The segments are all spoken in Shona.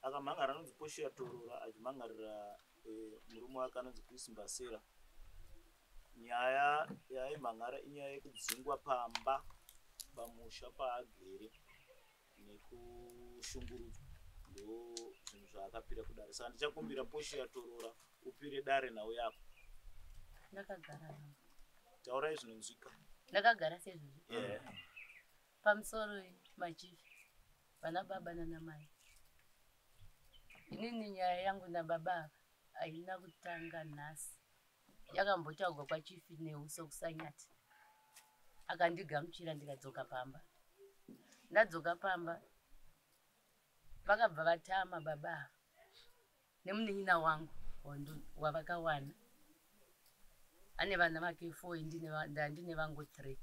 akamhangara anonzi Portia Torora achimhangarira murume wake anonzi Chris Mbasera. Nyaya yaimhanhara inyaya yekudzingwa pamba pamusha paagere nekushungurudzwa. Ndo zvinhu zvaakapira kudare. Saka ndichakumbira Portia Torora upire dare nhau yako. Ndakagara. Taurai zvinonzwika. Ndakagara sezvizvi. Pamusoro machifi. Vana baba nana mai. Inini nyaya yangu nababa haina kutanga nhasi. Yakambotaurwa kwachifi neuso kusanyati. Akandigamuchira ndikadzoka pamba. Ndadzoka pamba. Vakabva vatama baba nemunin'ina wangu wavakawana. Ane vana vake 4 ndine vangu 3.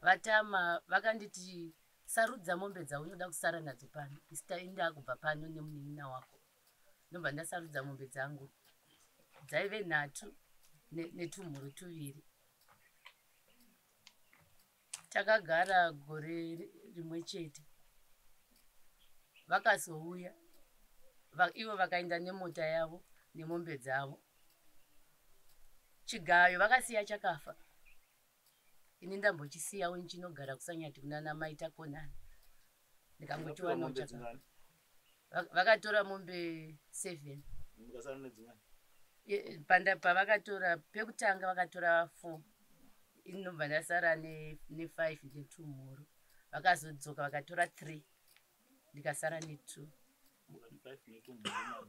Vatama vakanditi sarudza mombe dzaunoda kusara nadzo pano. Isitaenda kubva pano nemunin'ina wako. Ndobva ndasarudza mombe dzangu. Dzaive 3 netumhuru 2. Takagara gore rimwe chete. Vakazouya. Ivo vakaenda nemota yavo nemombe dzavo. Chigayo vakasiya chakafa. Ini ndambochisiyawo nchinogara kusanyati kunana mai takonana. Ndikangotiwa nochakafa. Vakatora mombe 7. Mukasara nedzimwe. Pavakatora pekutanga vakatora 4. Inobva ndasara ne5 netumhuru. Vakazodzoka vakatora 3. Ndikasara ne2. 5 netumhuru.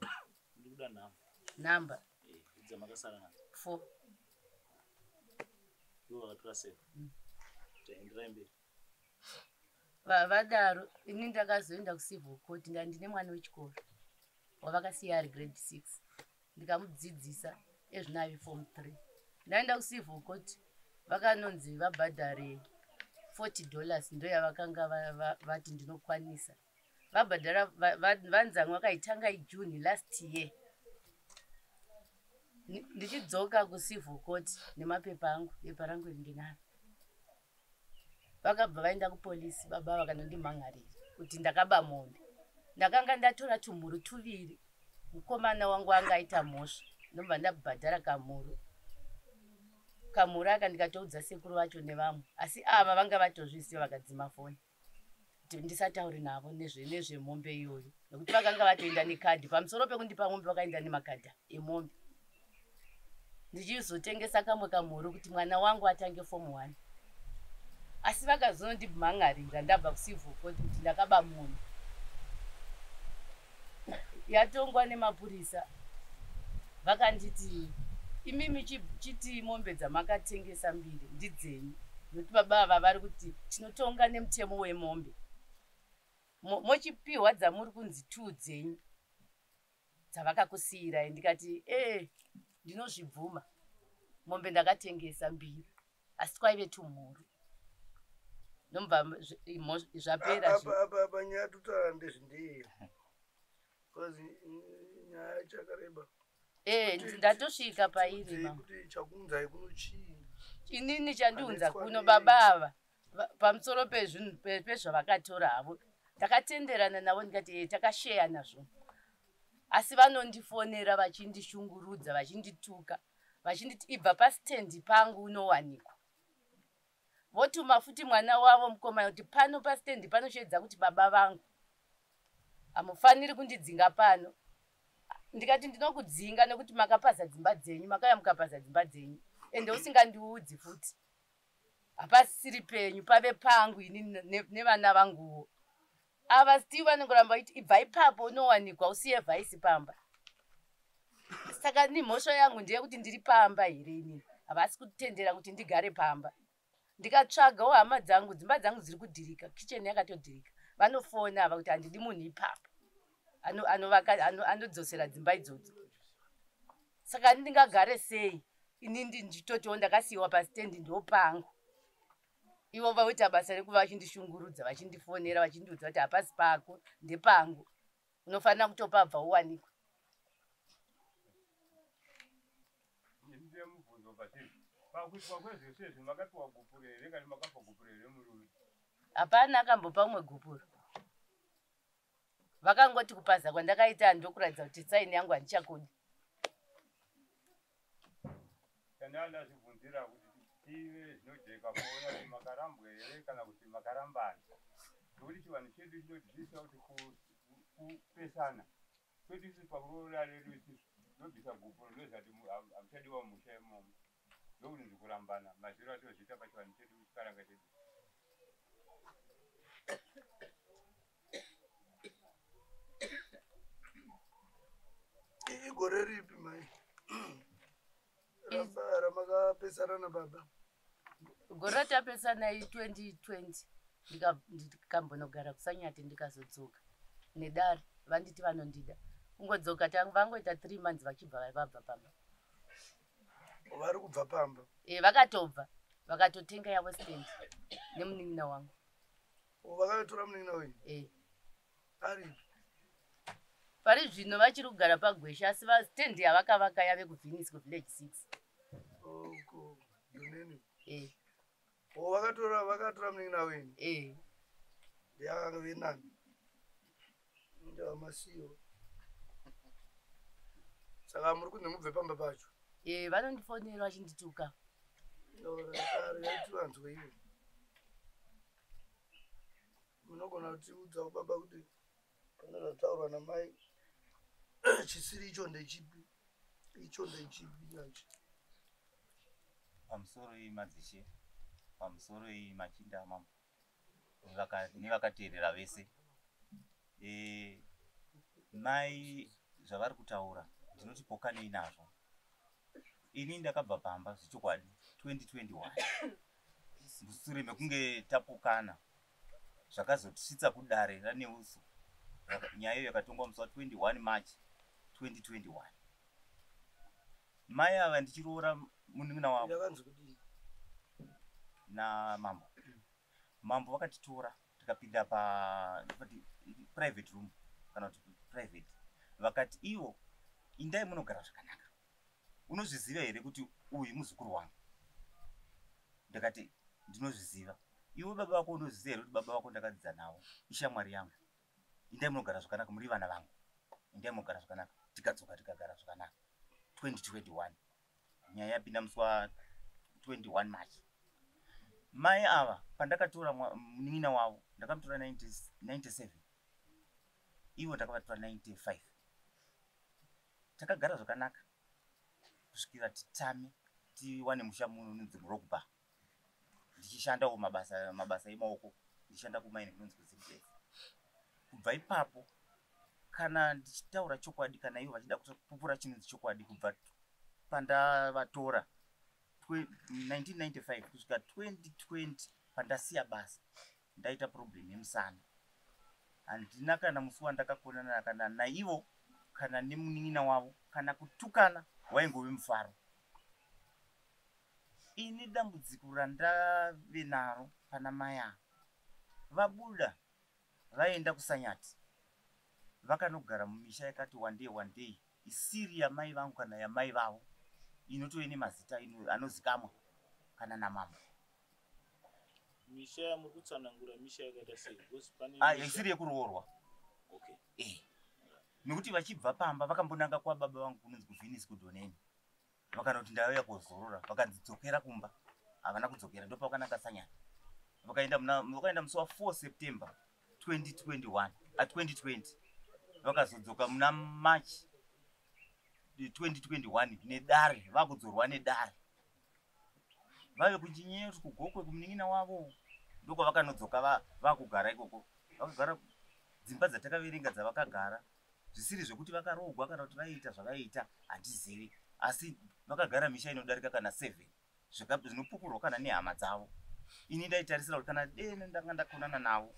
Ndikuda namba. Dzamakasara nadzo. 4. Ivo vakatora 7. Taenderai mberi. Vadaro ini ndakazoenda kucivil court ndine mwana wechikoro wavakasiya ari grade 6. Ndikamudzidzisa ezvinavi form 3. Ndaenda kucivil court vakanonzi vabhadhare $40 ndo yavakanga vati ndinokwanisa. Vabhadhara vanzangu vakaitanga iJune last year. Ndichidzoka kucivil court nemapepa angu pepa rangu ringenaro. Vakabva vaenda kupolisi baba vakanondimhangarira kuti ndakaba mombe. Ndakanga ndatora tumhuru 2. Mukomana wangu anga aita mhosva. Ndobva ndabhadhara kamhuru. Kamhuru aka ndikatoudza sekuru vacho nevamwe. Asi ava vanga vatozviziva vakadzima foni. Ndisatauri navo nezvemombe iyoyo. Nokuti vakanga vatoenda nekadhi. Pamusoro pekundipa mombe vakaenda nemakadha emombe. Ndichizotengesa kamwe kamhuru kuti mwana wangu atange form 1. Asi vakazondimhangarira ndabva kucivil court kuti ndakaba mombe. Yatongwa nemapurisa. Vakanditi imimi chiti mombe dzamakatengesa 2 ndidzenyu. Nokuti baba ava vari kuti tinotonga nemutemo wemombe. Mochipiwa dzamuri kunzi 2 dzenyu. Dzavakakusiyirai. Ndikati ndinozvibvuma. Mombe ndakatengesa 2. Asi kwaive tumhuru. Nomba zvapera apa nyaya tutaura ndezvindei kozi nyaya chakareba ndatosvika pairi kuti chakunzai kuno chii inini chandiunza kuno baba ava pamusoro pezvavakatora havo takatenderana navo ndikati takasheya nazvo asi vanondifonera vachindishungurudza vachindituka vachinditi ibva pasitendi pangu unowanikwa. Votuma futi mwana wavo mukomana kuti pano pasitendi panoshedza kuti baba vangu hamufaniri kundidzinga pano. Ndikati ndinokudzinga nekuti makapaza dzimba dzenyu, makaya mukapaza dzimba dzenyu. Ende usingandiudzi futi. Hapasiri penyu pave pangu ini nevana vanguwo. Ava Steve vanongoramba kuti ibva ipapo unowanikwa usiye vhaisi pamba. Saka ni mhosva yangu ndeyekuti ndiri pamba here inini. Havasi kutendera kuti ndigare pamba. Ndikatsvagawo hama dzangu, dzimba dzangu dziri kudhirika, kicheni yakatodhirika. Vanofona ava kuti handidi munhu ipapo. Anodzosera dzimba idzodzo. Saka ndingagare sei? Inini nditotiwo ndakasiyiwa pasitendi ndopangu. Ivo vaita basa rekuva vachindishungurudza, vachindifonera, vachindiudza kuti hapasi pako, ndepangu. Unofanira kutopabva uwanikwa. Hapana akambopa umwe gupuro. vakangoti kupaza kwandakaita ndokuratidza kuti saini yangu handichakudi. Tandanda zvibvunzira kuti tive zvinojeka kuona kuti makarambwa here kana kuti makarambana. Nokuti chivanhu chedu chinoti zvisa kuti kupesana. Kwedu isi pakuroora redu isi nobvisa gupo ndozati hamuchadiwa musha imomo. Ndokuti ndikurambana mazviro atozviita pachivanhu chedu chikaranga chedu. Igore ripi mai? Ramakapesana nababa? Gore ratapesana 2020 ndikambonogara kuSanyati ndikazodzoka nedare vanditi vanondida kungodzoka vangoita 3 months vachibva vabva pamba. Vari kubva pamba? Vakatobva vakatotenga yaWest End nemunin'ina wangu. Vakatora munin'ina wenyu? Aripi? Pari zvino vachiri kugara paGwesha asi stendi yavakavaka yave kuVenice kuVillage 6. Oko ndoneni? Vakatora munin'ina wenyu? Yakanga venani? Ndamasiyo. Saka muri kunzi mubve pamba pacho? Vanondifonera vachindituka. Yaiti vanzwe ivo. Munogona kutiudzawo baba kuti kana zvataurwa namai chisiri icho ndechipi? Icho ndechipi yacho? Pamusoro madzishe, pamusoro machinda mambo nevakateerera vese. Mai zvavari kutaura ndinoti pokanei nazvo. Ini ndakabva pamba zvechokwadi 2021 mushure mekunge tapokana zvakazotisvitsa kudare raNeuso. Nyaya yakatongwa musi wa21 March 2021. Mai ava ndichiroora munin'ina wavo Yakanzi kudini? namambo. Mambo vakatitora tikapinda private room kana kuti private. Vakati ivo indai munogara zvakanaka. Unozviziva here kuti uyu muzukuru wangu? Ndakati ndinozviziva. Iwe baba vako unozviziva here kuti baba vako ndakadzidza nawo ishamwari yangu? Indai munogara zvakanaka, muri vana vangu. Indai munogara zvakanaka. Tikadzoka tikagara zvakanaka. 2021 nyaya yapinda musi wa21 March. Mai ava pandakatora munin'ina wavo ndakamutora 97, ivo ndakavatora 95. Takagara zvakanaka kusvikira titame tiwane musha muno unonzi Murogba. Ndichishandawo mabasa emaoko, ndichishanda kumaini kunonzi kuZimbabwe. Kubva ipapo kana ndichitaura chokwadi kana ivo vachida kupupura chinonzi chokwadi kubva pandavatora 1995 kusvika 2020 pandasiya basa ndaita problem yemusana. Handina kana musi wandakakonana kana naivo kana nemunin'ina wavo kana kutukana waingove mufaro. Ini dambudziko randave naro pana mai ava, vabuda vaenda kuSanyati vakanogara mumisha yakati one day isiri yamai vangu kana yamai vavo, inotove nemazita anozikamwa kana namambo. Misha yamuri kutsanangura misha yakaita sei? Isiri yekuroorwa. Nokuti vachibva pamba vakambonanga kwababa vangu kunonzi kuVenice kuDoneni. Vakanoti ndauya kozorora, vakandidzokera kumba. Havana kudzokera, ndipo vakananga Sanyati. Vakaenda musi wa4 September 2020. Vakazodzoka muna March 2021 nedare, vakudzorwa nedare. Vave kuChinyeyo kuGokwe kumunin'ina wavo. Ndoko vakanodzoka vakugara ikoko. Vakagara dzimba dzatakaverenga dzavakagara. Zvisiri zvekuti vakarogwa kana kuti vaita zvavaita handizivi. Asi vakagara misha inodarika kana 7 zvinopupurwa kana nehama dzavo. Ini ndaitarisira kuti kana dene ndanga ndakonana navo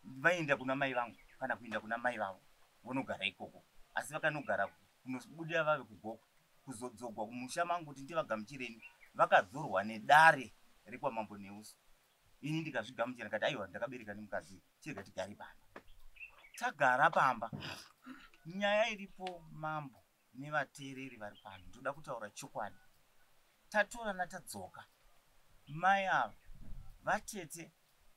vaenda kuna mai vangu kana kuenda kuna mai vavo vonogara ikoko. Asi vakanogara kunobuda vave kuGokwe kuzodzogwa kumusha mangu kuti ndivagamuchireni vakadzorwa nedare rekwamambo Neuso. Ini ndikazvigamuchira ndikati aiwa ndakabereka nemukadzi chirega tigare pamba. Tagara pamba. Nyaya iripo mambo nevateereri vari pano ndoda kutaura chokwadi. Tatorana tadzoka. Mai ava vatete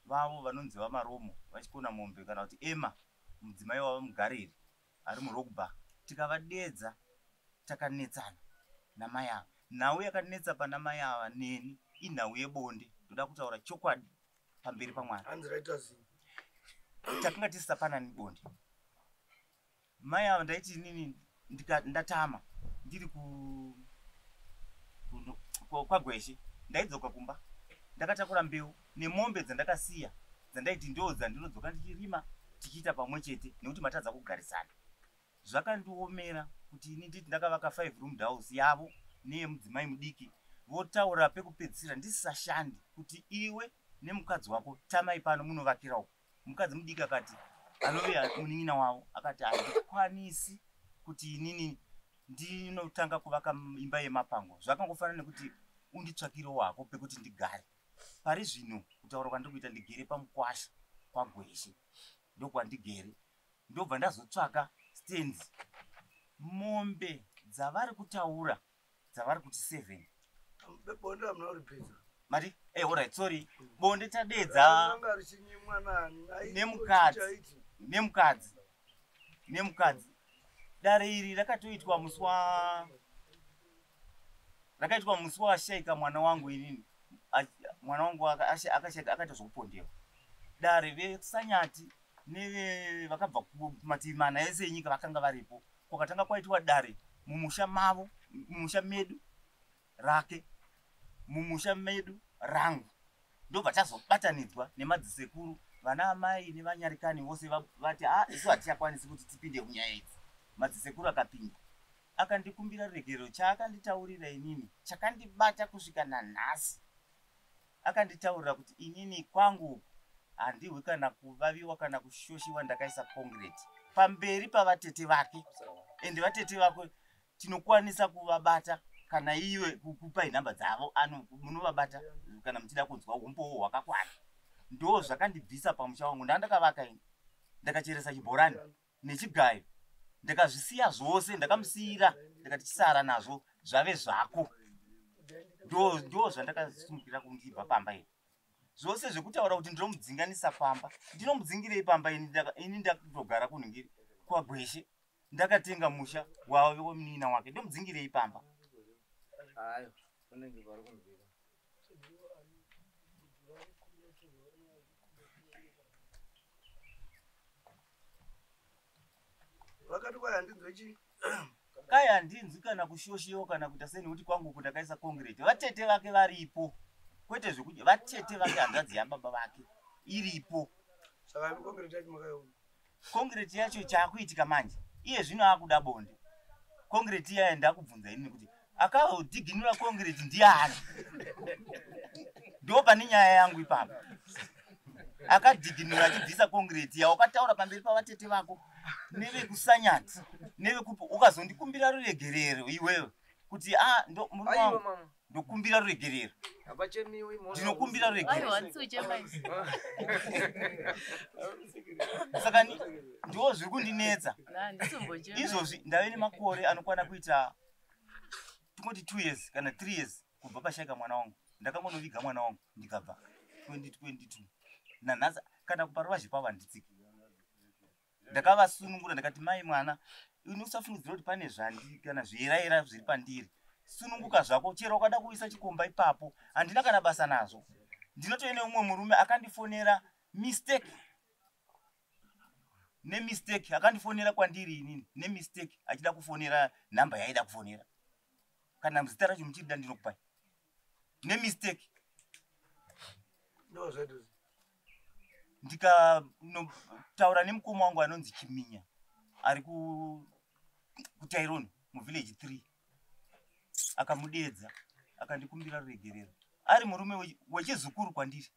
vavo vanonzi vamaromo vachikona mombe kana kuti Emma mudzimai wavo mugariri ari murogba tikavadedza takanetsana namai ava. Nhau yakanetsa pana mai ava neni inhau yebonde. Ndoda kutaura chokwadi pamberi paMwari. Takanga tisisapanani bonde. Mai ava ndaiti inini ndatama ndiri kwaGweshe, ndaidzoka kumba ndakatakura mbeu nemombe dzandakasiya dzandaiti ndo dzandinodzoka ndichirima tichiita pamwe chete nekuti matadza kugarisana. Zvakandiomera kuti ini nditi ndakavaka 5 room house yavo neyemudzimai mudiki votaura pekupedzisira ndisisashandi kuti iwe nemukadzi wako tamai pano munovakirawo. Mukadzi mudiki akati anove munin'ina wavo akati handikwanisi kuti inini ndinotanga kuvaka imba yemapango. Zvakangofanana nekuti unditsvakirewo wako pekuti ndigare. Pari zvino kutaura kwandiri kuita ndigere pamukwasha kwaGweshe ndokwandigere. Ndobva ndazotsvaka stands. Mombe dzavari kutaura dzavari kuti 7. Bonde amuna uripedza. Mati, alright, sorry. Bonde tadedza nemukadzi. Dare iri rakatoitwa musi washaika mwana wangu inini. Mwana wangu akashaika akatozvokupondewa. Dare veSanyati nevakabva kumativi mana ese enyika vakanga varipo. Kwakatanga kwaitwa dare mumusha mavo, mumusha medu rake, mumusha medu rangu. Ndobva tazobatanidzwa nemadzisekuru, vana amai nevanyarikani vose vati isu hatichakwanisi kuti tipinde munyaya idzi. Madzisekuru akapinda akandikumbira ruregerero. Chaakanditaurira inini chakandibata kusvika nanhasi. Akanditaurira kuti inini kwangu handihwi kana kuvaviwa kana kushoshiwa ndakaisa concrete pamberi pavatete vake. Ende vatete vako tinokwanisa kuvabata kana iwe kukupai nhamba dzavo munovabata kana muchida kunzwa umbowo hwakakwana. Ndo zvakandibvisa pamusha wangu. Ndandakavaka ini ndakacheresa chibhorani nechigayo ndakazvisiya zvose ndakamusiyira ndakati chisara nazvo zvave zvako. Ndo zvandakasumukira kundibva pamba ini. Zvose zvekutaura kuti ndinomudzinganisa pamba, ndinomudzingirei pamba ini ndakutogara kunhingiri kwaGweshe ndakatenga musha wavo wemunin'ina wake ndomudzingirei pamba. Hayo unenge vari kunzvika. Vakati kwai handinzwe chi? Kai handinzwi kana kushoshiwa kana kuita seni kuti kwangu kundakaisa concrete. Vatete vake varipo. Kwete zvekuti vatete vake hanzvadzi yababa vake iripo. Saka concrete yacho makaiona. Concrete yacho chaakuitika manje. Iye zvino akuda bonde. Concrete iya ndakubvunza ini kuti akaudhiginura concrete ndiani? Ndo pane nyaya yangu ipapo. Akadhiginura achibvisa concrete ya wakataura pamberi pavatete vako nevekuSanyati nevekupo ukazondikumbira ruregerero iwewe kuti ndo ndokumbira ruregerero. Apachemiwi mona. Ndinokumbira ruregerero. Aiwa nsuchemai. Saka ndo zviri kundinetsa. Ndisumbochema. Izvozvi ndave nemakore anokwana kuita tungoti 2 years kana 3 years kubva pashaika mwana wangu. Ndakangonoviga mwana wangu ndikabva 2022. Nanhasi kana kuparuvazhe pavo handitsiki. Ndakavasunungura ndakati mai mwana unosafungidzira kuti pane zvandi kana zviraira zviri pandiri. Sununguka zvako chero wakada kuisa chikomba ipapo handina kana basa nazvo. Ndinotoene umwe murume akandifonera mistake. Nemistake akandifonera kwandiri inini nemistake achida kufonera nhamba yaida kufonera. Kana muzita racho muchida ndinokupai. Nemistake. Ndo zvedu. Ndikataura nemukoma wangu anonzi Chiminya ari kuTaironi muvillage 3. Akamudedza akandikumbira ruregerero. Ari murume wechizukuru kwandiri.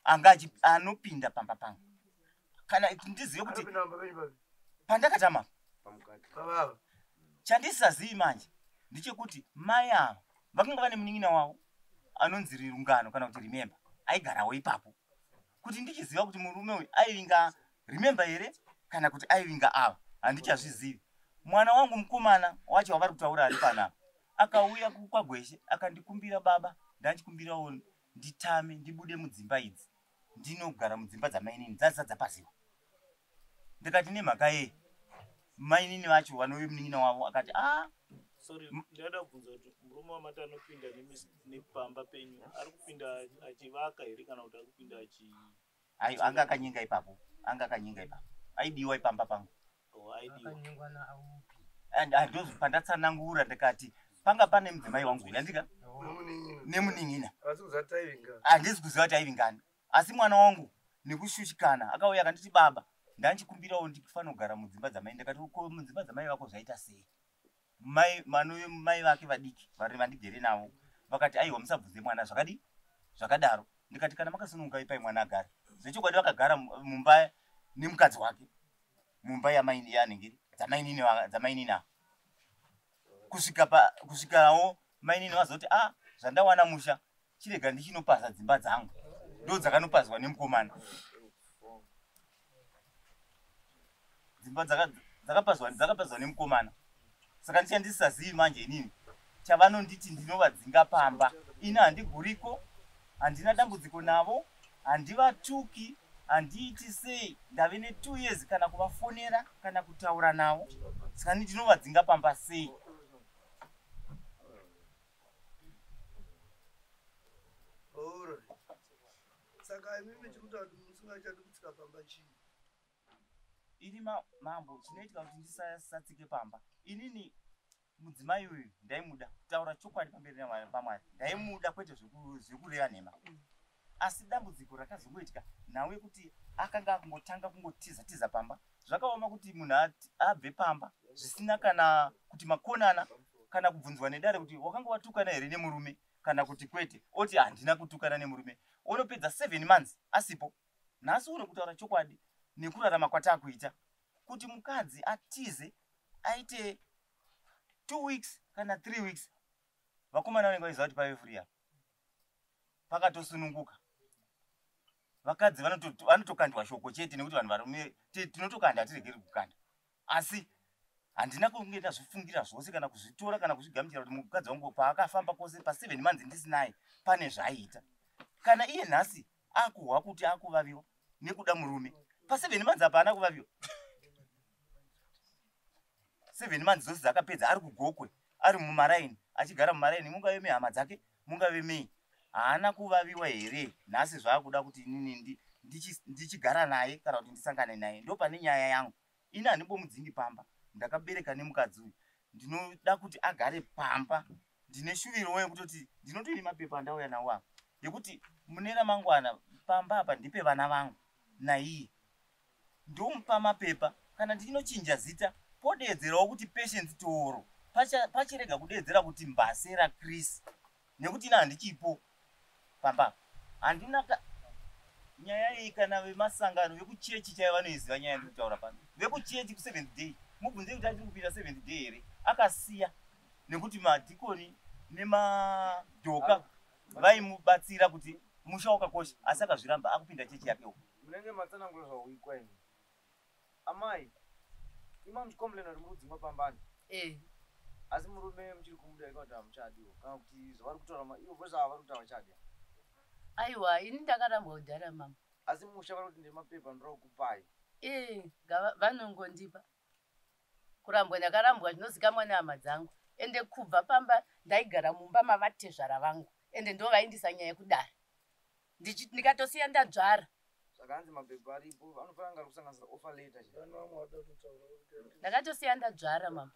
Anga anopinda pamba pangu. Kana ndizive kuti pandakatama Baba. Chandisazivi manje ndechekuti mai ava vakanga vane munin'ina wavo anonzi Rirungano kana kuti Remember aigarawo ipapo. Kuti ndichiziva kuti murume uyu aivinga Remember here kana kuti aivinga ava handichazvizivi. Mwana wangu mukomana wacho wavari kutaura ari panapa akauya kwaGweshe akandikumbira baba ndachikumbirawo nditame ndibude mudzimba idzi ndinogara mudzimba dzamainini dzazadza paziwa. ndikati nemhaka yei mainini vacho vanove munin'ina wavo akati sorry ndada kubvunza kuti murume wamati anopinda nepamba penyu ari kupinda achivaka here kana kuti ari kupinda anga akanyenga ipapo aidiwa ipamba pangu ndozi pandatsanangura ndikati panga pane mudzimai wangu ndandika nemunin'ina handisi kuziva kuti aivingani asi mwana wangu nekushushikana akauya akanditi baba ndanchikumbirawo ndifanira kugara mudzimba dzamai ndikati uko mudzimba dzamai vako zvaita sei mai vake vadiki vari vandigere navo vakati aiwa musabvunze mwana zvakadaro ndikati kana makasununguka ipai mwana agare zvechokwadi vakagara mumba nemukadzi wake mumba yanenge dzamainini kusvikawo mainini vazoti zvandawana musha chirega ndichinopasa dzimba dzangu ndo dzakanopazwa nemukomana dzimba dzakapazwa nemukomana saka ndichandisazivi manje inini chavanonditi ndinovadzinga pamba ini handiguriko handina dambudziko navo handivatuki handiiti sei ndave ne2 years kana kuvafonera kana kutaura navo saka ndinovadzinga pamba sei saka imimi chikuti kuti musingachadi kutsika pamba chii iri mambo chinoitika kuti ndisatsike pamba inini mudzimai uyu ndaimuda kutaura chokwadi pamberi pamwari ndaimuda kwete zvekureva nhema asi dambudziko rakazongoitika nawe kuti akanga akungotanga kungotiza pamba zvakaoma kuti munhu abve pamba zvisina kana kuti makonana kana kubvunzwa nedare kuti wakanga watukana here nemurume kana kuti kwete oti handina kutukana nemurume unopedza 7 months asipo nhasi uri kutaura chokwadi nekurarama kwataakuita kuti mukadzi atize aite 2 weeks kana 3 weeks vakomana vanenge vaiziva kuti pave free apa pakatosununguka vakadzi vanotokandwa shoko chete nekuti vanhu varume tinotokanda hatiregeri kukanda asi handina kunge ndazvifungira zvose kana kuzvitora kana kuzvigamuchira kuti mukadzi wangu paakafamba kwose pa7 months ndisinaye pane zvaiita kana iye nhasi akuhwa kuti akuvaviwa nekuda murume pa7 months apa haana kuvaviwa 7 months dzose dzakapedza ari kugokwe ari mumaraini achigara mumaraini mungave mehama dzake mungave mei haana kuvaviwa here nhasi zvaakuda kuti inini ndichigara naye kana kuti ndisangane naye ndo pane nyaya yangu ini handimbomudzingi pamba ndakabereka nemukadzi uyu ndinoda kuti agare pamba ndine shuviro yekutoti ndinotoine mapepa andauya nawo apa yekuti mune ramangwana pamba apa ndipe vana vangu naiye ndomupa mapepa kana ndinochinja zita podedzerawo kuti Patience Toro pachirega kudedzera kuti Mbasera Chris nekuti ina handichipo pamba handina nyaya iyi kana vemasangano vekuchechi chaiva vanoiziva nyaya ndikutaura pano vekuchechi ku7th day mubvunze kuti achiri kupinda 7th day here akasiya nekuti madhikoni nemadhoka vaimubatsira kuti musha wakakosha asi akazviramba akupinda chechi yake uko munenge matsanangura zvauikwa ini amai ima muchikomblena kuti muri kudzimba pambani asi murume muchiri kumudarika kuti hamuchadiwo kana kuti zvavari kutaura ivo vose ava vari kuti havachadya aiwa ini ndakarambwa kudhara mama asi musha vari kuti ndemapepa ndora kukupai vanongondipa kurambwa ndakarambwa zvinozikamwa nehama dzangu ende kubva pamba ndaigara mumba mavatezvara vangu ende ndo vaindisa nyaya yekudara ndikatosiya ndadzvara zvakanzi mapepa aripo vanofanira kusanganisira offer letter ndakatosiya ndadzvara mama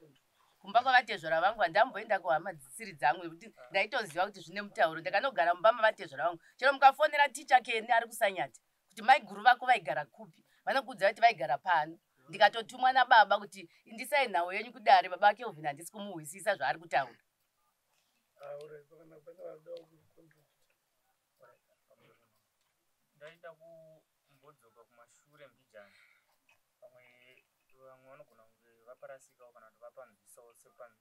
kumba kwavatezvara vangu handamboenda kuhama dzisiri dzangu nekuti ndaitoziva kuti zvine mutauro ndakanogara mumba mavatezvara vangu chero mukafonera ticha keni ari kusanyati kuti maiguru vako vaigara kupi vanokudza kuti vaigara pano ndikatotumwa nababa kuti indisai nhau yenyu kudare baba ake ovhina handisi kumuhwisisa zvaari kutaura ndaita kumbodzoka kumashure mbijana vamwe vanogona kunge vaparasikawo kana kuti vapanzisawo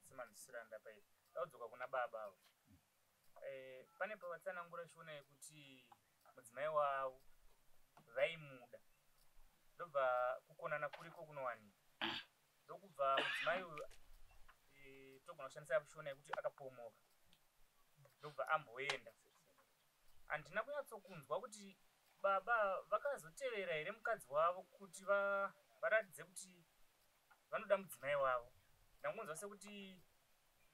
semanzwisira ndapaita ndaudzoka kuna baba avo pane pavatsanangura chiona yekuti mudzimai wavo vaimuda ndobva kukonana kuriko kunowanika ndokubva mudzimai uyu togona kushandisa chiona yekuti akapomoka ndobva amboenda handina kunyatsokunzwa kuti baba vakazotevera here mukadzi wavo kuti varatidze kuti vanoda mudzimai wavo. Ndakunzwa sekuti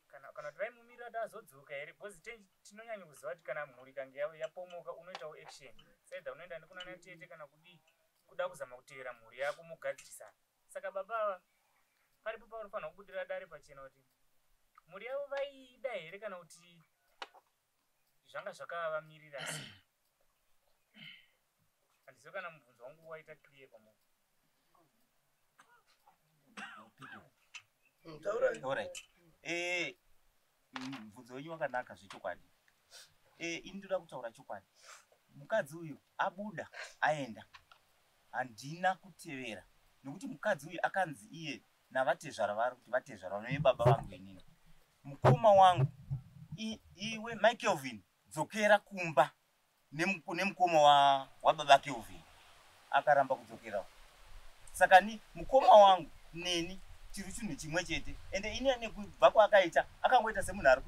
kana kuti vaimumirira kuti azodzoka here, bhozi tinonyanya kuziva kuti kana mhuri kange yapomoka unoitawo action saidha unoenda nekuna natete kana kudii kuda kuzama kutevera mhuri yako mugadzirisana. Saka baba paripo paunofanira kubudira dare pachena kuti mhuri yavo vaida here kana kuti zvanga zvakavamirira sei. Handizivi kana mubvunzo wangu waita clear pamunhu. Alright. Mubvunzo wenyu wakanaka zvechokwadi. Ini ndoda kutaura chokwadi. Mukadzi uyu abuda aenda. Handina kutevera. Nokuti mukadzi uyu akanzi iye navatezvara vari kuti vatezvara nebaba vangu inini. Mukoma wangu iwe Michaelvin dzokera kumba nemukoma wababa Kelvin akaramba kudzokerawo. Saka ni mukoma wangu neni chiri chinhu chimwe chete. Ende ini nekubva kwaakaita akangoita semunhu ari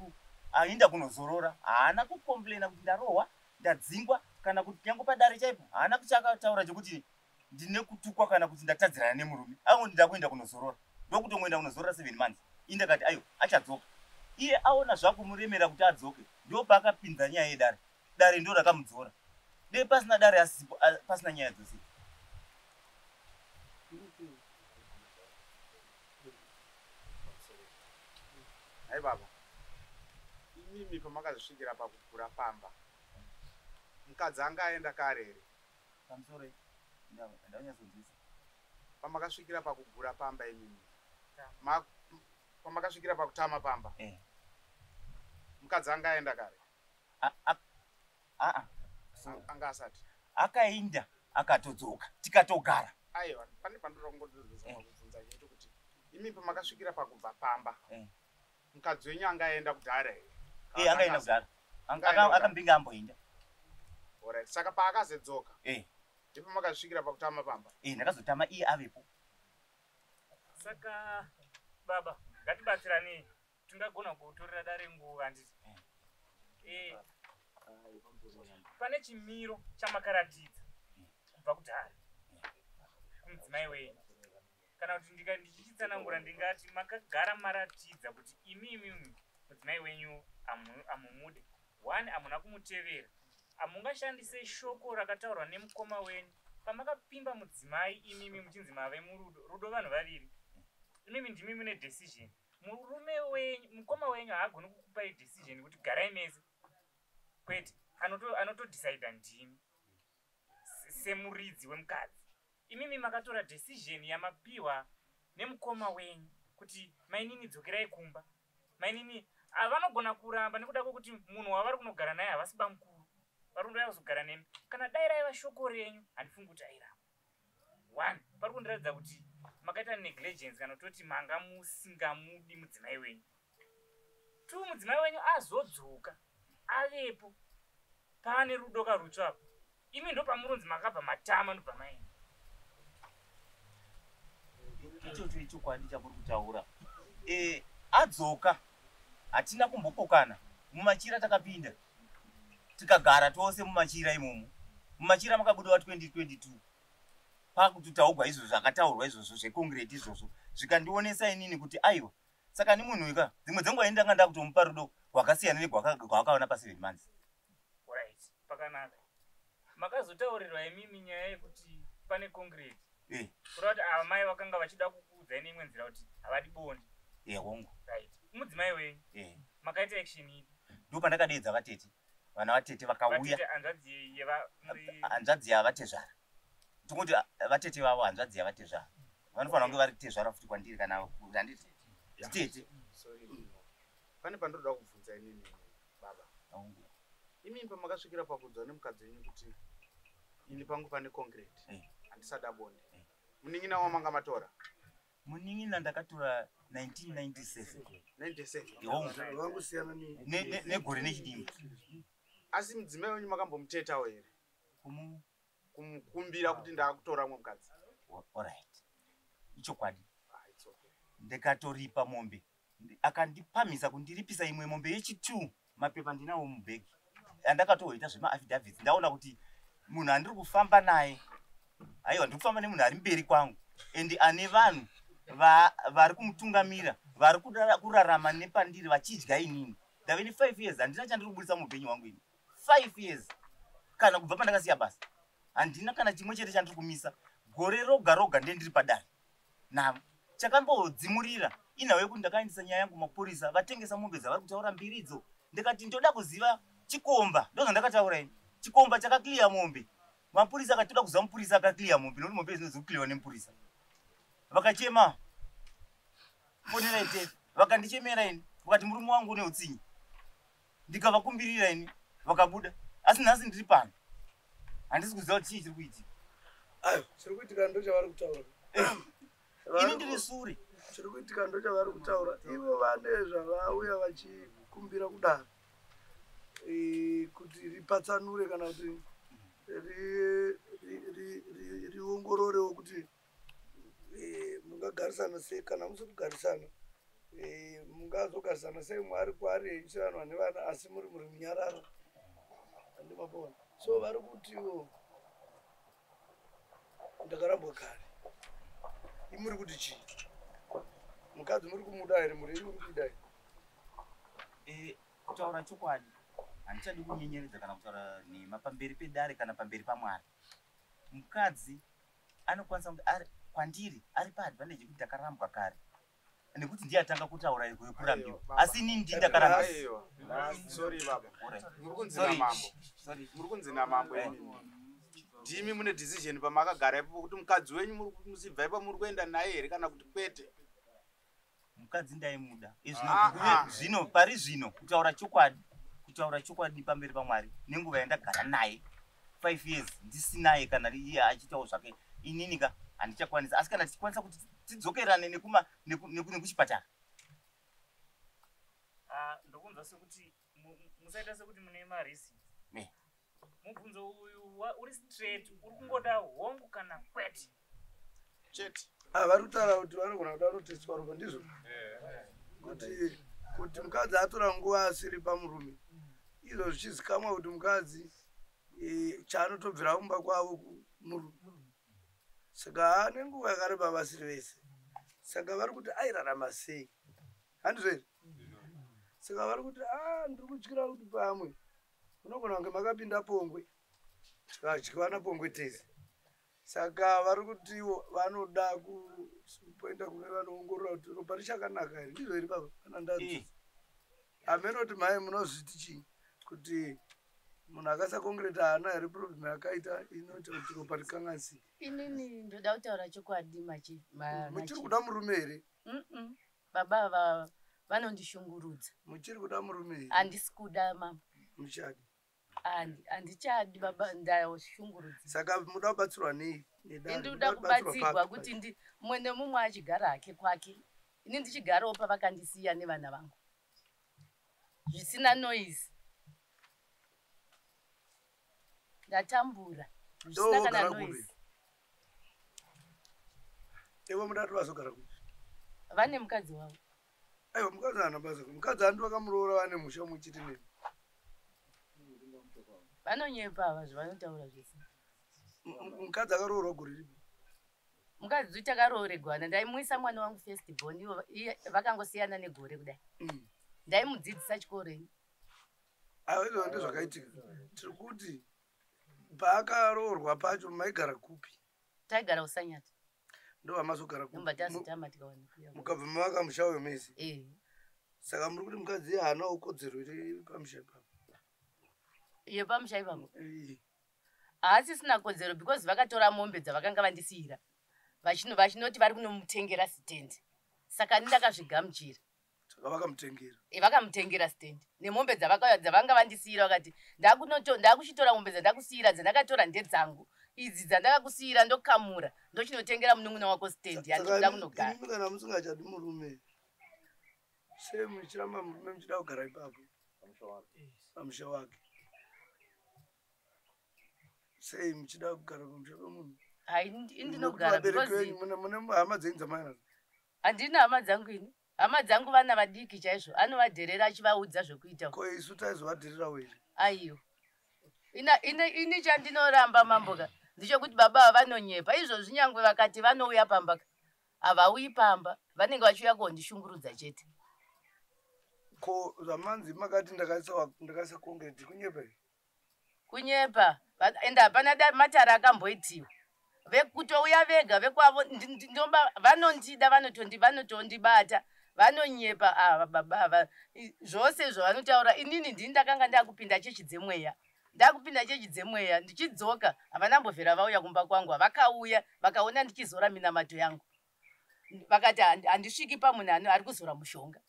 aenda kunozorora. Haana kukomplaina kuti ndarohwa ndadzingwa kana kuti nyange padare chaipo. Haana kuchakataura chekuti ndine kutukwa kana kuti ndatadzirana nemurume. Angoti ndakuenda kunozorora. Ndokutongoenda kunozorora 7 months. Indakati ayo achadzoka. Iye aona zvakumuremera kuti adzoke. Ndo paakapinza nyaya yedare. Dare ndo rakamudzora. Dei pasina dare asipo pasina nyaya dzose. Hai baba. Imimi pamakazvisvikira pakukura pamba. Mukadzi anga aenda kare here. Pamusoro ndanyazonzisa. Pamakasvikira pakugura pamba imimi. Pamakasvikira pakutama pamba. Mukadzi anga aenda kare. Anga asati. Akaenda akatodzoka tikatogara. Aiwa, pane pandoda kungodzodzesa kubvunza chete kuti imi pamakasvikira pakubva pamba. Mukadzi wenyu anga aenda kudhara here. Angaenda kudhara. Akambinga amboenda. Alright, saka paakazodzoka. Ndipo makasvikira pakutama pamba. Ndakazotama iye avepo. Saka baba ngatibatsirane tingagona kutorera dare nguva handiti. Pane chimiro chamakaratidza kubva kudhara kumudzimai wenyu. Kana kuti ndichitsanangura ndingati makagara maratidza kuti imimi mudzimai wenyu amumude. 1 hamuna kumutevera. Hamungashandise shoko rakataurwa nemukoma wenyu pamakapimba mudzimai imimi muchinzi mave murudo. Rudo vanhu vaviri. Imimi ndimimi ne decision. Murume wenyu mukoma wenyu haagoni kukupai decision kuti garai mese. Kwete anotodecida ndimi semuridzi wemukadzi. Imimi makatora decision yamapiwa nemukoma wenyu kuti mainini dzokerai kumba. Mainini vanogona kuramba nekuda kwokuti munhu wavari kunogara naye havasi bamukuru. Vari kundoya kuzogara nemi. Kana dai raiva shoko renyu handifungi kuti airamba. 1 pari kundiratidza kuti makaita negligence kana toti manga musingamudi mudzimai wenyu. 2 mudzimai wenyu azodzoka avepo pane rudo karutsvapo. Imi ndo pamurunzi makabva matama ndobva maenda. Ichocho ichokwadi chamuri kutaura. Adzoka hatina kumbopokana. Mumachira takapinda tikagara tose mumachira imomo. Mumachira makabudawa 2022. Pakuti taugwa izvo zvakataurwa izvozvo zveconcrete izvozvo zvikandionesa inini kuti aiwa. Saka ni munhu ika dzimwe dzenguva ini ndanga ndakutomupa rudo rwakasiyana negwakaona pa7 months. Right, pakanaka. Makazotaurirwa imimi nyaya yekuti pane concrete. Kureva kuti ava mai vakanga vachida kukuudzai neimwe nzira kuti havadi bondi. Hongu. Right. Mudzimai wenyu. Makaita action ipi? Ndo pandakadedza vatete. Vana vatete vakauya. Hanzvadzi yavatezvara. Tongoti vatete vavo hanzvadzi yavatezvara. Vanofanira kunge vari tezvara futi kwandiri kana handiti. Tete. Pane pandoda kubvunza inini baba. Imi pamakasvikira pakuudzwa nemukadzi wenyu kuti ini pangu pane concrete. Handisada bonde. Munin'ina wamanga matora. Munin'ina ndakatora 1997. 97. Wangu siyana ni negore nechidimbu. Asi mudzimai wenyu makambomutetawo here? Kumukumbira kuti ndakutora mwe mukadzi. Alright. Ichokwadi. Ndikatoripa mombe. Akandipamisa kundiripisa imwe mombe yechi2. Mapepa ndinawo mubhegi. Andakatoita zvema affidavits. Ndaona kuti munhu andiri kufamba naye, aiwa ndiri kufamba nemunhu ari mberi kwangu and ane vanhu vari kumutungamira, vari kurarama nepandiri vachidya inini. Ndave ne 5 years handina chandiri kubudisa muupenyu hwangu ini. 5 years kana kubva pandakasiya basa handina kana chimwe chete chandiri kumisa. Gore roga roga ndendiri padare navo chakambodzimurira inawe kuti ndakaendesa nyaya yangu mapurisa vatengesa mombe dzavari kutaura mbiridzo. Ndikati ndoda kuziva chikomba, ndozvandakataura ini. Chikomba chakakliya mombe. Mapurisa akati toda kuziva mupurisa akakliya mombe nokuti mombe dzinozi kukliwa nemupurisa. Vakachema fonera ite vakandichemera ini vakati murume wangu une utsinyi. Ndikavakumbirira ini vakabuda. Asi nhasi ndiri pano handisi kuziva kuti chii chiri kuitika. Ayo chiri kuitika ndo chavari kutaura. Ini ndiri sure. Chiri kuitika ndo chavari kutaura. Ivo vane zvavauya vachikumbira kudaro kuti ripatsanure kana kuti riongororewo kuti mungagarisana sei kana musi kugarisana mungazogarisana sei mwari kwari eichiranwa nevana asi muri munyararo handimapona. So vari kutiwo ndakarambwa kare imuri kuti chii mukadzi muri kumuda here muri muri kuida here. Kutaura chokwadi handichadi kunyenyeredza kana kutaura nhema pamberi pedare kana pamberi paMwari. Mukadzi anokwanisa kuti kwandiri ari paadvantage kuti ndakarambwa kare nekuti ndiye atanga kutaura kurambiwa asi inini ndi ndakarambwa. Sorry baba, muri kunzina mambo ndimi mune decision pamakagara ipo kuti mukadzi wenyu musibva ipo muri kuenda naye here kana kuti kwete. Mukadzi ndaimuda zvino pari zvino kutaura chokwadi pamberi paMwari nenguva yandagara naye 5 years ndisinaye kana iye achitawo zvake inini ka handichakwanisa. Asi kana tichikwanisa kuti tidzokerane nekuchipatara. Ndokunzwa sekuti musaita sekuti mune marisi. Mubvunzo uyu uri straight, uri kungoda hongu kana kwete chete. Vari kutaura kuti vanogona kuda kuteswa ropa ndizvo kuti mukadzi atora nguva asiri pamurume izvo zvichizikamwa kuti mukadzi chaanotobvira kumba kwavo murume. Saka ane nguva yakareba vasiri vese. Saka vari kuti airarama sei handizvo here. Saka vari kuti ndiri kutyira kuti pamwe unogona kunge makapinda pongwe tikadyiwana pongwe tese. Saka vari kuti vanoda kupoenda kune vanoongorora kuti ropa richakanaka here ndizvo here baba kana ndadzi hamene kuti mai munozviti chii kuti munhu akasakongreta haana here problem yakaita inoita kuti ropa rikanganisike. Inini ndoda kutaura chokwadi muchiri kuda murume here? Baba vanondishungurudza. Muchiri kuda murume here? Handisi kuda mama. Muchadi? Handichadi baba ndashungurudza. Saka muda kubatsirwa nei? Ndinoda kubatsirwa kuti mumwe nemumwe achigara hake kwake. Ini ndichigarawo pavakandisiya nevana vangu zvisina noise. Ndatambura zvisina kana noise. Evo muda kuti vazogara kuti vane mukadzi wavo. Aiwa mukadzi haana basa. Mukadzi handi vakamuroora vane musha muchiti nemi. Vanonyepa ava zvavanotaura zvese. Mukadzi akaroorwa gore ripi? Mukadzi takaroorerwana ndaimuisa mwana wangu festival ivo vakangosiyana negore kudai. Ndaimudzidzisa chikoro ini. Aiwa izvo ndezvakaitika. Tiri kuti paakaroorwa pacho maigara kupi? Taigara Usanyati. Ndo vamazogara kupi? Mbatazitama tikawanikwa. Mukabva mavaka musha uyo mese? Saka muri kuti mukadzi haana ukodzero iri pamusha ipapo? Iyo pamusha ipapo? Haasisina kodzero because vakatora mombe dzavakanga vandisiyira vachinoti vari kunomutengera sitendi. Saka ndakazvigamuchira. Saka vakamutengera? Vakamutengera sitendi nemombe dzavanga vandisiyira vakati ndakuchitora mombe dzandakusiyira dzandakatora ndedzangu idzi dzandakakusiyira ndokamura ndochinotengera munun'una wako sitendi handikuda kunogara. Imi kana musingachadi murume sei muchiramba murume muchida kugara ipapo pamusha wake? Sei muchida kugara pamusha pemunhu? Indinogara mune hama dzenyu dzamainadzo? Handina hama dzangu ini. Hama dzangu vana vadiki chaizvo anovadherera achivaudza zvekuita. Ko isu taizovadhererawo here? Aiyo ini chandinoramba mamboka ndichokuti baba vanonyepa izvozvi nyangwe vakati vanouya pamba havauyi pamba vanenge vachiuya kondishungurudza chete. Ko zvamanzi makati ndakaisa concrete kunyepa kunyepa ende hapana matara akamboitiwa vekutouya vega vekwavo vanondida vanotondibata vanonyepa baba zvose zvavanotaura inini ndini ndakanga ndakupinda chechi dzemweya ndichidzoka havanambovhera vauya kumba kwangu vakauya vakaona ndichizora minamato yangu vakati handisviki pamunhu ari kuzora mushonga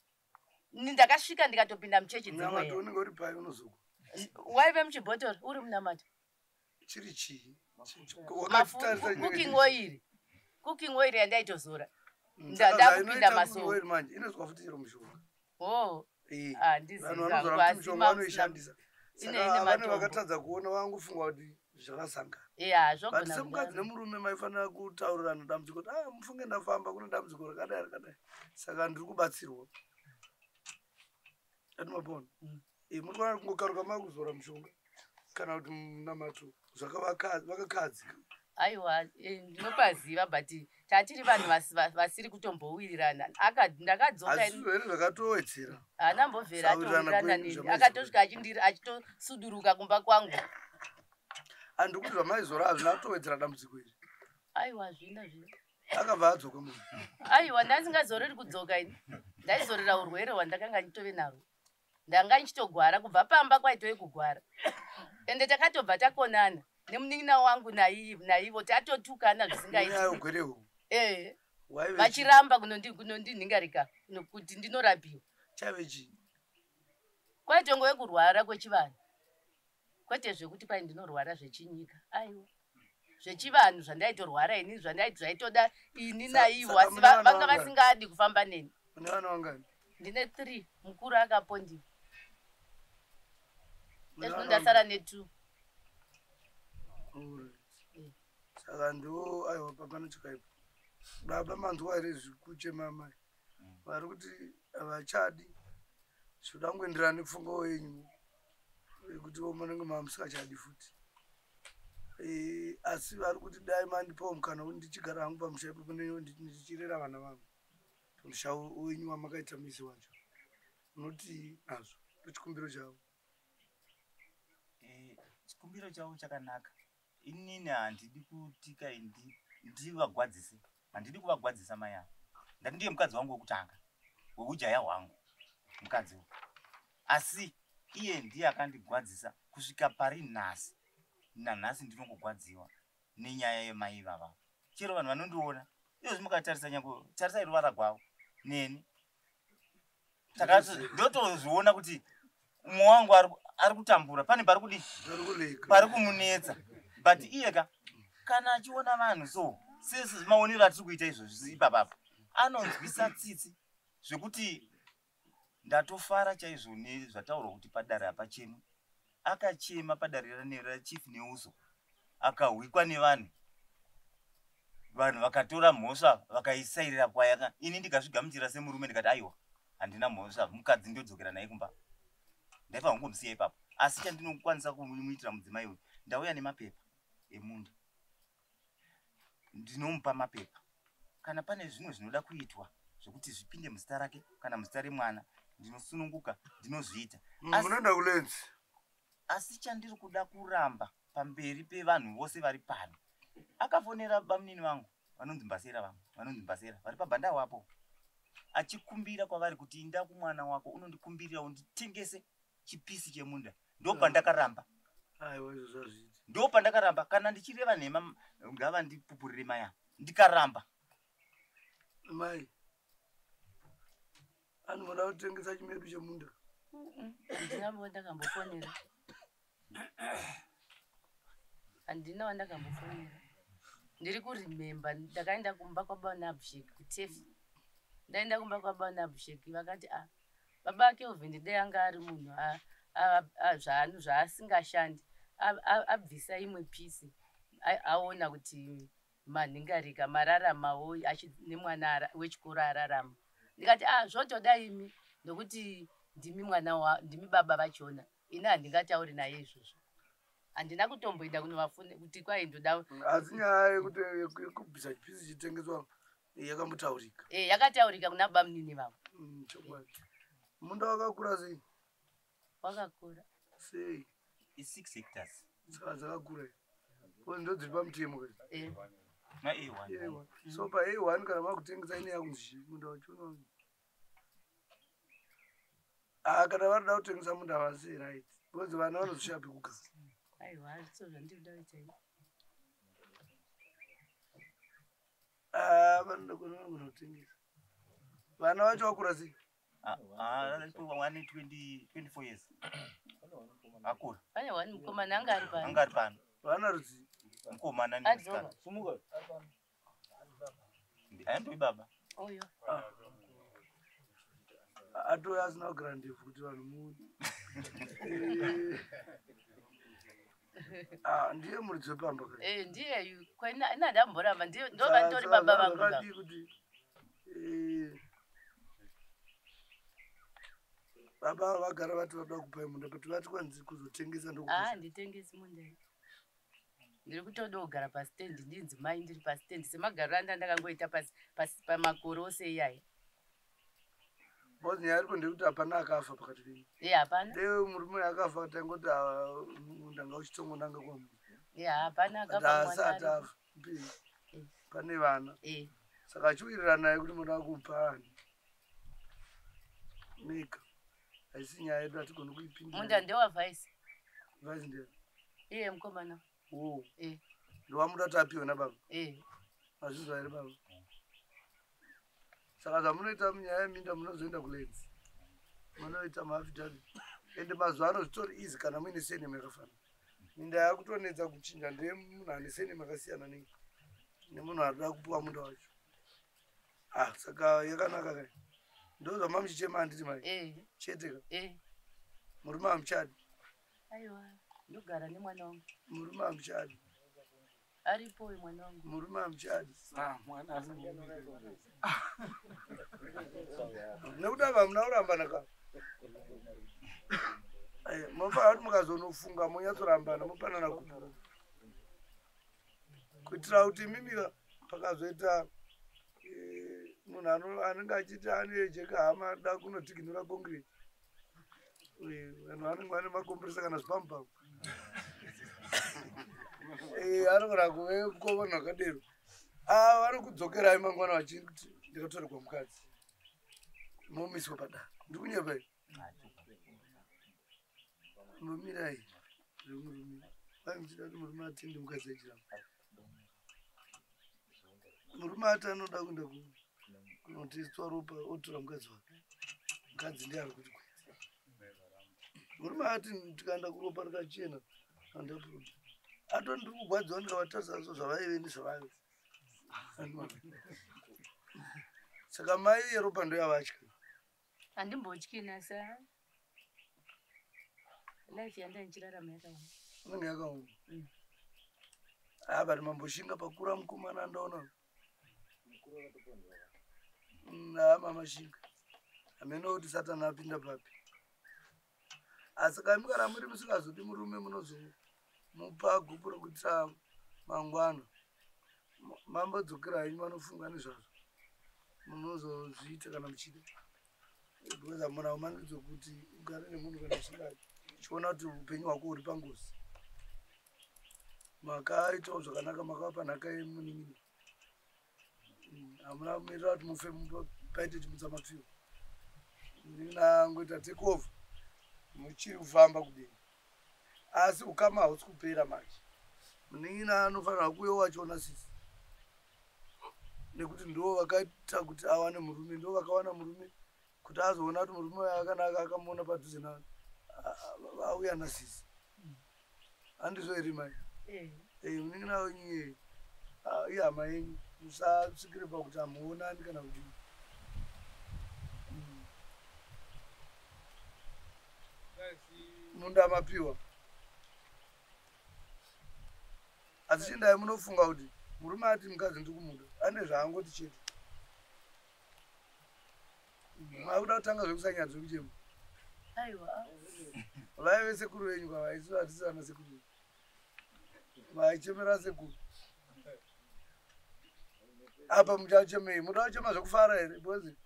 ndakasvika ndikatopinda muchechi dzemweya. Waive muchibhotori uri munamato chiri chii cooking oil yandaitozora ndakupinda masoro manje inozwa futi chero mushonga. Handizivaanoishandisa saka vane vakatadza kuona vangufunga kuti zvakasanga. But semukadzi nemurume maifanira kutaurirana dambudziko kuti mufunge ndafamba kune dambudziko rakadai rakadai saka ndiri kubatsirwa atimapona muri kuona kungokaruka makuzora mushonga kana kuti munamato vakakadzi. Aiwa ndinopaziva but tatiri vanhu vasiri kutombowirirana ndakadzoka zvakatowedzera hanambovhera atowirirana nini akatosvika achitosuduruka kumba kwangu. Handiri kuti zvamaizora hazvina kutowedzera dambudziko iri. Aiwa zvina akabva adzoka munhu. Aiwa ndasingazoreri kudzoka ini ndaizorera urwere hwandakanga nditove narwo ndanga ndichitogwara kubva pamba kwaitove kugwara ende takatobva takonana nemunin'ina wangu naivo tatotukana zvisingaiti vachiramba kunondinhingarika kuti ndinorapiwa chave chii kwaitongove kurwara kwechivanhu kwete zvekuti pai ndinorwara zvechinyika. Aiwa zvechivanhu zvandaitorwara ini zvaitoda ini naivo asi vanga vasingadi kufamba neni. Une vana vangani? Ndine 3 mukuru akapondiwa ndasara ne2. Saka ndo aiwa papana chakaipa baba manzwa here zvikuchema mai vari kuti havachadi zvoda kungoenderana nepfungwa wenyu kuti munenge mamusingachadi futi asi vari kuti dai mandipawo mukana kuti ndichigara hangu pamusha ipapo ndichirera vana vangu musha wenyu wamakaita muisi wacho unoti nazvo ndechikumbiro chavo. Chikumbiro chavo chakanaka. Inini handidi kuti kai ndivagwadzise, handidi kuvagwadzisa mai avo. Ndiye mukadzi wangu wekutanga weujaya hwangu mukadzi uyu, asi iye ndiye akandigwadzisa kusvika pari nhasi. Nanhasi ndinongogwadziwa nenyaya yemai vava. Chero vanhu vanondiona izvozvi mukatarisa nyange tarisai ruvara rwavo neni ndotozviona kuti umwe wangu ari kutambura pane pari kudi pari kumunetsa but iyeka kana achiona vanhu so sese maonero atiri kuita izvozvi ipapapa anonzwisa tsitsi zvekuti ndatofara chaizvo nezvataurwa kuti padare hapachemwe. Akachema padare rachief neuso akahwikwa nevanhu vakatora mhosva vakaisairira kwayaka. Ini ndikazvigamuchira semurume ndikati aiwa handina mhosva mukadzi ndodzokera naye kumba ndaifa kungomusiya ipapo. Asi chandinokwanisa kumuitira mudzimai uyu ndauya nemapepa emunda ndinomupa mapepa kana pane zvimwe zvinoda kuitwa zvokuti zvipinde muzita rake kana muzita remwana ndinosununguka ndinozviita. Munoenda kulenzi asi chandiri kuda kuramba pamberi pevanhu vose vari pano akafonera bamunini vangu vanonzi Mbasera vangu vanonzi Mbasera vari pabhanda wapo achikumbira kwavari kuti inda kumwana wako unondikumbirira unditengese chipisi chemunda. Ndopandakaramba. Ndopandakaramba kana ndichireva nhema ngava ndipupurire maya ndikaramba. Mai anoda kutengesa chimedu chemunda. Handina wandakambofonera. Handina wandakambofonera. Ndiri kurimemba ndakaenda kumba kwabana Abhishek kuTefi. Ndaenda kumba kwabana Abhishek vakati baba ake Uvhendide anga ari munhu zvanhu zvaasingashandi abvisa imwe pisi aona kuti manhingarika mararamawo nemwana wechikoro ararama. Ndikati zvotoda imi nokuti ndimi mwana ndimi baba vachona ini handingatauri naye izvozvo handina kutomboenda kunovafune kuti kwai ndoda. Asi nyaya yekuti yekubvisa chipisi chitengeswa yakambotaurika. Yakataurika kuna baba munini vavo. Chokwadi. Munda wakakura sei? Wakakura. Sei? 6 hectares. Saka dzakakura. Ko ndo dziri pamutemo kai? Na A1. So pa A1 kana makutengesa ine yakunzi munda wacho. Kana varida kutengesa munda wase right. Because vana vanozoshapi kugara. Aiwa, so zvandinoda kuita ini. Vanoda kunotengesa. Vana vacho vakura sei? 24 years. Akura. Pane wani mukomana anga ari pano. Anga ari pano. Vana rudzi. Mukomana ni musikana. Sumuka. Ayandoi baba. Oyo. Atoya asina kugara ndefu kuti vanhu muone. Ndiye muridzi wepamba kai? Ndiye kwaina ndamboramba ndova ndori baba vangu baba. Baba vagara vati vada kupai munda but vati kwanzi kuzotengesa ndokuti. Nditengesi munda. Ndiri kutoda kugara pasitendi ndinzi mai ndiri pasitendi semagariro andandakangoita pamakore ose iyayi. Bozi nyaya iripo ndekuti hapana akafa pakati penyu. Hapana. Ndewe murume akafa tangoti munda ngauchitongo nanga kwa munhu. Hapana akafa mwana. Asati afa. Pane vana. Saka achiwirirana naye kuti munda wakupa ani. Mika. Haisi nyaya yedu hatigoni kuipindira. Munda ndewa Vaisi. Vaisi ndiye? Iye mukomana. Ndowamuda kuti apiwe nababa? Mazvizwa here baba? Saka zvamunoita munyaya yeminda munozoenda kuLenzi. Munoita maafidhaviti. Ende mazuva ano zvitori easy kana muine surname yakafanana. Minda yakutonetsa kuchinja ndeye munhu ane surname yakasiyana nemunhu arikuda kupiwa munda wacho. Saka yakanaka kai. Ndozvamamuchichema handiti mai? Chete ka? Murume hamuchadi? Aiwa, ndogara nemwana wangu. Murume hamuchadi? Aripo mwana wangu. Murume hamuchadi? Mwana asi. Nekuti ava hamuna kurambana ka? Mofanira kuti mukazonofunga monyatsorambana mopanana kuti. Kuitira kuti mimi pakazoita munhu anenge achiti ane jekahama da kunotikinura concrete. Vanhu vanenge vane makompresa kana zvipampamwe. Anogona kuve kuvanhu vakadero. Vanokudzokerai mangwana vachiti ndakatorerwa mukadzi. Momiswa padare. Ndiri kunyepa here. Momirai. Murume. Kwai muchida kuti murume atende mukadzi achiramba. Murume ati anoda kuenda kunoteswa ropa otora mukadzi wake. Mukadzi ndiye ari kuti kwete. Murume ati tikaenda kuropa rakachena handapuruta. Atoti ndiri kugwadziwa ndikavatarisa zvavaive nezvavaive. Saka mai yeropa ndo yavatya. Handimbotyi nasa. Life yanda nchirarama yakaoma. Inenge yakaoma. Bati mamboshinga pakura mukomana ndaona. Mama shinga. Ameno kuti Satani apinda papi. Asi kai mugara muri musingazodi murume munozomupa gupu rokuitira mangwana. Mambodzokera henyu vanofunga nezvazvo. Munozozviita kana muchida. Because hamuna umanidzo kuti ugare nemunhu kana uchida uchiona kuti upenyu hwako huri pangozi. Makaitawo zvakanaka makapa nhaka yemunin'ina. Hamuna kumirira kuti mufe paite chimutsamafiwa. Munin'ina angoita take over. Muchiri kufamba kudeni. Asi ukama hausi kupera manje. Munin'ina anofanira kuuya wachiona sisi. Nekuti ndo vakaita kuti awane murume, ndo vakawana murume kuti azoona kuti murume wake akanaka akamuona padhuze naye. Auya nasisi. Handizvo here mai? Munin'ina wenyu ihama yenyu. Musasvikire pakuti hamuonani kana kuti. Munda mapiwa. Asi chindai munofunga kuti murume ati mukadzi ndiri kumuda ane zvaangoti chete. Makuda kutanga zvekusanyadza zvekuchema. Aiwa. Vaive sekuru venyu kwavaisi vatisi vana sekuru venyu. vaichemera sekuru apa muchachemei muda kuchema zvekufara here because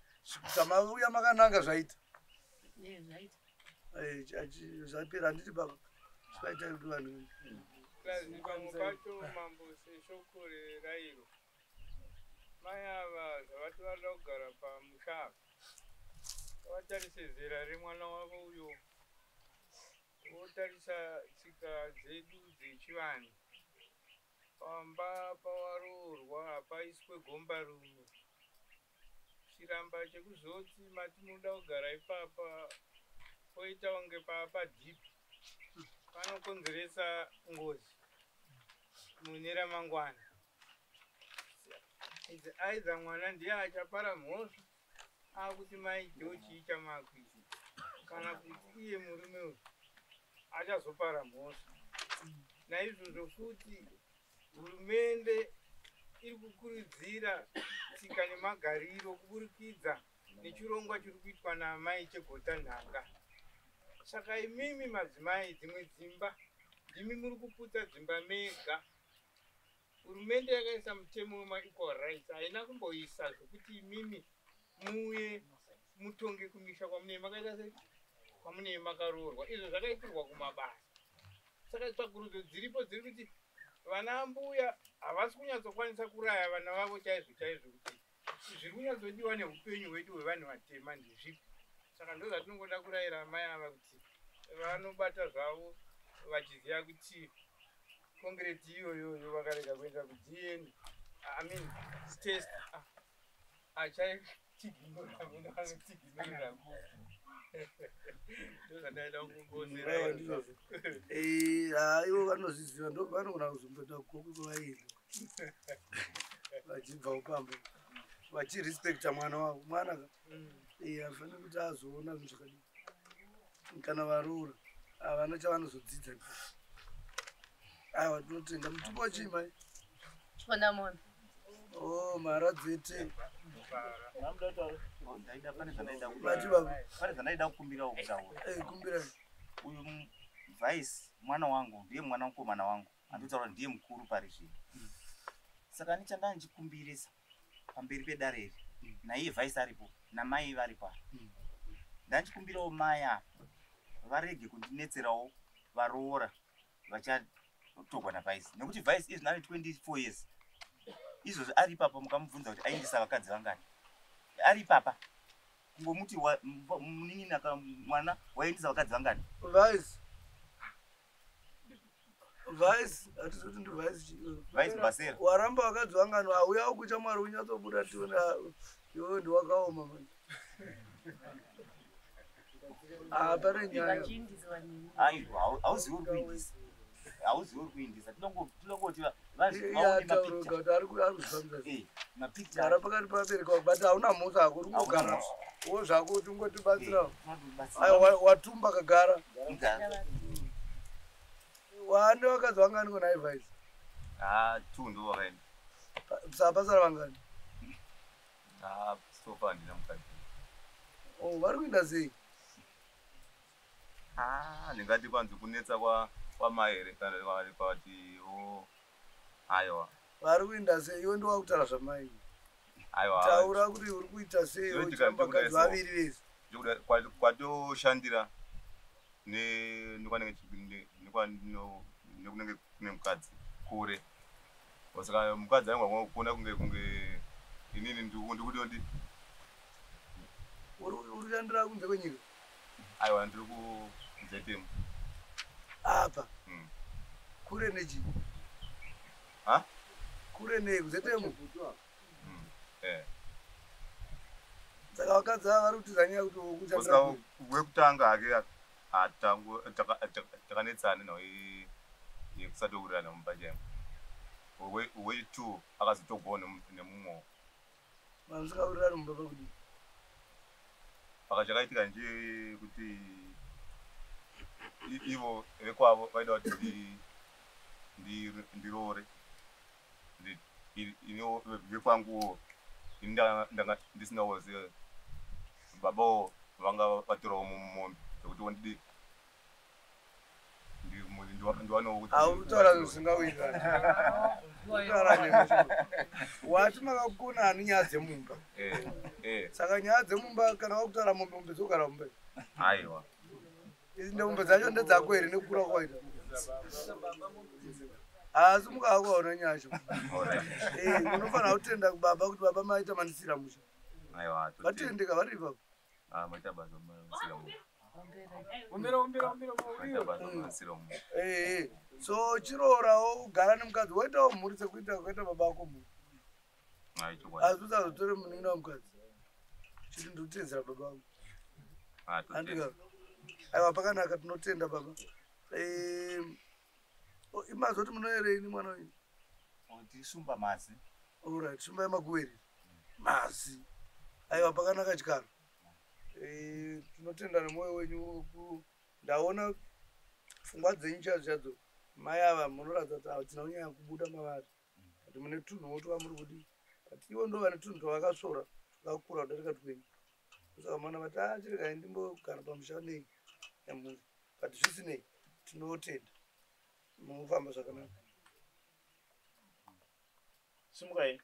zvamauya makananga zvaita zvapera handiti baba zvaita kuti vanhu pamwe pacho mambo seshoko rairo mai ava zvavati vada kugara pamusha apa vatarise zera remwana wavo uyo votarisa tsika dzedu dzechivanhu pamba pawaroorwa hapaiswe gomba rume chiramba chekuzoti mati munoda kugara ipapa poita kunge papadhipi panokonzeresa ngozi mune ramangwana aidza mwana ndiye achapara mhosva akuti mai jochi ichamakwisa kana kuti iye murume uyu achazopara mhosva naizvozvo futi hurumende iri kukurudzira tsika nemagariro kuburikidza nechirongwa chiri kuitwa namai chegota nhanga saka imimi madzimai dzimwe dzimba ndimi muri kuputsa dzimba mega hurumende yakaisa mutemo wemaequal rights haina kumboisa zvokuti imimi muuye mutonge kumisha kwamunei makaita sei kwamunei makaroorwa izvo zvakaitirwa kumabasa saka tsvakurudzo dziripo dziri kuti vana mbuya havasi kunyatsokwanisa kuraya vana vavo chaizvo chaizvo kuti zviri kunyatsodiwa neupenyu hwedu hwevanhu vatema ndezvipi saka ndo zvatinongoda kurayira mai ava kuti vanobata zvavo vachiziva kuti kongreti iyoyoyo vakarega kuenda kudn test achaitiginoraminoanotiginorira ndozvandaida kungozera ivo vanozviziva ndo vanogona kuzomboita kugoku kwavaenda vachibva upambo vachirespekta mwana wavo mwana hafaniri kuti azoona zvinhu zvakadii kana varoora havana chavanozodzidza aiwa tinotenga mutumbo wachimai chipona mhara dzete pane zvanaida kukumbira kumbirai uyu vice mwana wangu ndiye mwana mukomana wangu anditaura ndiye mukuru pari zvino saka nechandanga ndichikumbirisa pamberi pedare iri naiye vice aripo namai varipo ndandichikumbirawo mai apa varege kundinetserawo varoora vachatogwa navice nekuti vice izvi ane 24 years izvozvi ari papa mukamubvunza kuti aindisa vakadzi vangani ari papa kungomuti munin'ina kana mwana waindisa vakadzi vangani vice hatizoti ndi vice basera waramba vakadzi vangani auyawo kucha mwari unyatsobuda tiona iwe ndiwakaoma mani apare nyaya aiwa hauzivi uri kuindisa hauzivi uri kuindisa tinongoti gara pakati pabereka but hauna mhosva hako uri kugara wo zvako tingotibatsirawo watumba kagara waane vakadzi vangani kona advice 2 ndo vakaenda sapasara vangani sofa handina mukadzi vari kuenda sei ndingati kwanzi kunetsa kwamahere kana kwati aiwa vari kuenda sei iwe ndowakutaura zvamai aiwa taura kuti uri kuita sei uchambakadzi vaviri vese kwatoshandira nekunenge kune mukadzi kure saka mukadzi ainga kuona kunge inini ndikudoti uri kushandira kunze kwenyika aiwa ndiri kuzetemu apa kure nechi kure nei kuzetemu saka vakadzi ava vari kutiza nyaya kuti wokushandira wekutanga hake takanetsana nawo yekusatourirana mubajemo we2 akazotogona nemumwewo vamusingaurirani mubaba kudi paka chakaitika nje kuti ivo vekwavo vaida kuti ndirore ine vekwanguwo ini ndanga ndisinawo ze babawo vanga vatirawo mumombe zvokuti aurutaura zvisingawirira wati makakona hani nyaya dzemumba saka nyaya dzemumba kana wakutaura mombe dzogara mumba aiwa idzi ndemumba dzacho ndedzako here nekukura kwaita asi mukavaona nyasha unofanira kutenda kubaba kuti baba maita mandisira musha vatendeka vari ipapo so chirorawo ugara nemukadzi waitawo mhuri sekuita kwakaita baba ako mhuri asi usazotore munin'ina wemukadzi chiti ndikutedzera baba ako andika aiwa pakanaka tinotenda baba imazoti munoereini mwana wenyu tisumba masi orit sumba yemaguweri masi aiwa pakanaka chikaro tinotenda nemwoyo wenyu ndaona pfungwa dzenyu chadzo mai ava munoratidza kuti hatina kunyanya kubuda mavari kuti mune tunhuwo tova muri kudii but ivo ndo vane tunhu twavakasvora twakakura kudarika twenyu saka mana vati chirikai ndimbogara pamusha nei yamhuri but zvisinei tinotenda munofamba zvakanaka simukai